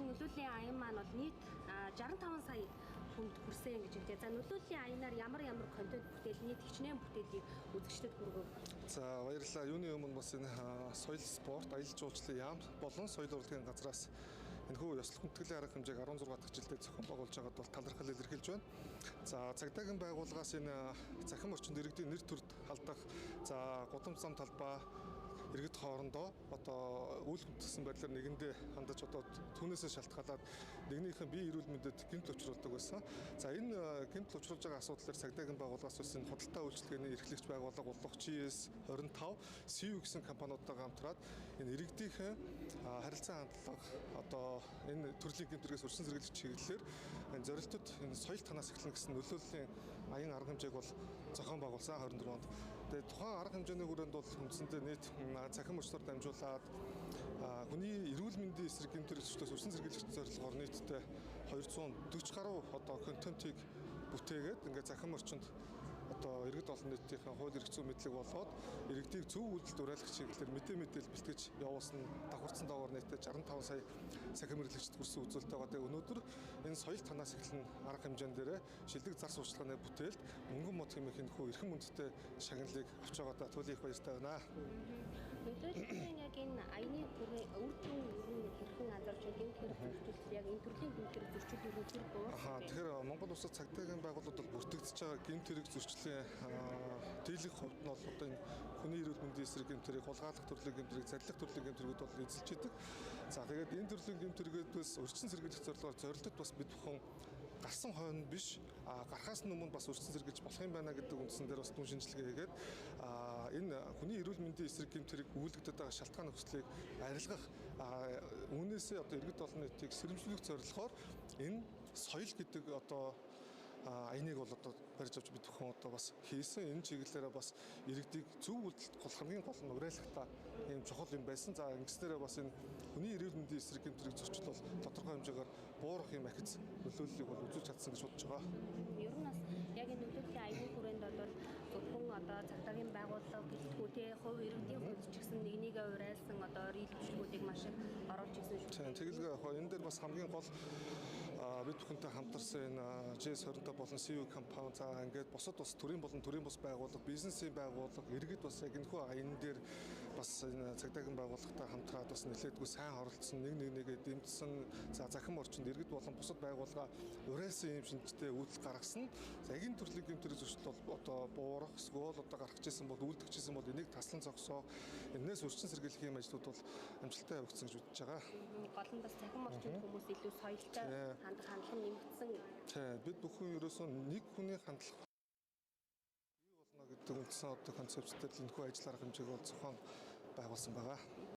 удаагийн нөлөөллийн аян маань бол нийт 65 сая хүнд хүрсэн гэж хэлдэг. За нөлөөллийн аянаар ямар контент бүтээл нийт хичнээн бүтээлийг үзэгчдэд хүргэв. За баярлалаа. Юуны өмнө бас энэ соёл спорт, аялал жуулчлалын яам болон соёл урлагийн газраас энэхүү ёслох хүндэтгэлийн арга хэмжээг 16 дахь жилдээ зохион байгуулж байгаад бол талархал илэрхийлж байна. За цагдаагийн байгууллагаас энэ захим орчинд иргэдийн нэр төрд халдах, за гудамж зам талбай иргэд хоорондоо одоо үйл хөдлөсөн байдлаар нэгэндээ хандаж одоо түүнээсээ шалтгаалаад нэгнийхэн бие эрүүл мэндэд гэмтэл учруулдаг байсан. За энэ гэмтэл учруулж байгаа асуудлаар цагдаагийн байгууллагаас бас энэ худалдаа үйлчилгээний эрхлэгч байгууллага болох GS 25, CU гэсэн компаниудтайгаа хамтраад энэ иргэдийнхэн харилцаа хандлага одоо энэ төрлийн гэмтэргээс өршин сэргийлэх чиглэлээр энэ зорилтод энэ соёл танаас эхлэн гэсэн нөлөөллийн аян арга хэмжээг бол зохион байгуулсан 24 онд. Тэгээд тухайн арга хэмжээний хүрээнд бол үндсэндээ нийт захим орчноор дамжуулаад хүний эрүүл мэндийн эсрэг гэмтэрэгчдээс өршин сэргийлэх зорилгоор нийтдээ 240 гаруй одоо контентийг бүтээгээд ингээд захим орчинд одоо иргэд олон нийтийн хууль эрх зүйн мэдлэг болоод иргэдийг зөв үйлдэлд уриалгах чиглэлээр мэдээлэл бэлтгэж явуулсан давхарцсан доогоор нийтдээ 65 сая захим хэрэглэгчд хүрсэн үзүүлэлт байгаа. Тэгээ өнөөдөр энэ соёл танаас эхлэн арга хэмжээн дээрээ шилдэг зар сурталчилгааны бүтээлд мөнгөн мод хэмээх энэхүү эрхэм хүндтэй шагналыг авч байгаадаа туйлын их баяртай байна. Нөлөөллийн яг энэ аяны үр дүн хэрхэн анзаарч гэмт хэрэгцүүлэлт яг энэ төрлийн гэмт хэрэг зөрчил юу гэж байна? Тэгэхээр Монгол Улсад цагдаагийн байгууллагууд бол бүртгэгдэж байгаа гэмт хэрэг зөрчлийн дийлэх хувьд нь бол одоо энэ хүний эрүүл мэндийн эсрэг гэмт хэрэг, хулгайлах төрлийн гэмт хэрэг, зарилах төрлийн гэмт хэрэгүүд бол эзэлж идэг. За тэгээд энэ төрлийн гэмт хэрэгүүдээс өршин сэргийлэх зорилгоор зорилтод бас бид бүхэн гарсан хойно биш гарахаас өмнө бас өршин сэргийлж болох юм байна гэдэг үндсэн дээр бас дүн шинжилгээ хийгээд энэ хүний эрүүл мэндийн эсрэг гэмт хэрэг үүлэгдэт байгаа шалтгаан нөхцөлийг арилгах үүнээсээ одоо иргэд олон нийтийг сэрэмжлүүлэх зорилгоор энэ соёл гэдэг одоо аяныг бол одоо барьж авч бид бүхэн одоо бас хийсэн. Энэ чиглэлээрээ бас иргэдийг зөв үйлдэлд хамгийн гол нь уриалгахтаа ийм чухал юм байсан. За ингэснээрээ бас энэ хүний эрүүл мэндийн эсрэг гэмт хэрэг зөрчил бол тодорхой хэмжээгээр буурах юм ахиц нөлөөллийг бол үзүүлж чадсан гэж бодож байгаа. Ер нь бас яг энэ нөлөөллийн аяны хүрээнд бол зөвхөн одоо цагдаагийн байгууллага гэлтгүү те хувь иргэдийн хувьд ч гэсэн нэгнийгээ уриалсан одоо үйлчлэгүүдийг маш их оруулж ирсэн шүү. Тэгэлгүй энэ дээр бас хамгийн гол бид бүхэнтэй хамтарсан энэ GS 25 болон CU компани за ингээд бусад бас төрийн болон төрийн бус байгууллага, бизнесийн байгууллага, иргэд бас яг энэхүү аян дээр бас энэ цагдаагийн байгууллагатай хамтраад бас нэлээдгүй сайн оролцсон, нэгээ дэмжсэн. За захим орчинд иргэд болон бусад байгууллага уриалсан юм шинжтэй үйлдэл гаргасан. За яг энэ төрлийн гэмт хэрэг зөрчил бол одоо буурах, эсвэл одоо гарах гэсэн бол үйлдэгчсэн бол энийг таслан зогсоох, энэс өршин сэргийлэх юм ажлууд бол амжилттай явагдсан гэж бодож байгаа. Гол нь бас захим орчинд хүмүүс илүү соёлтой хандлага нэмэгдсэн. Бид бүхэн ерөөсөө нэг хүний хандлага бий болно гэдэг үндсэн одоо концептээр энэхүү ажил арга хэмжээг бол зохион байгуулсан байгаа.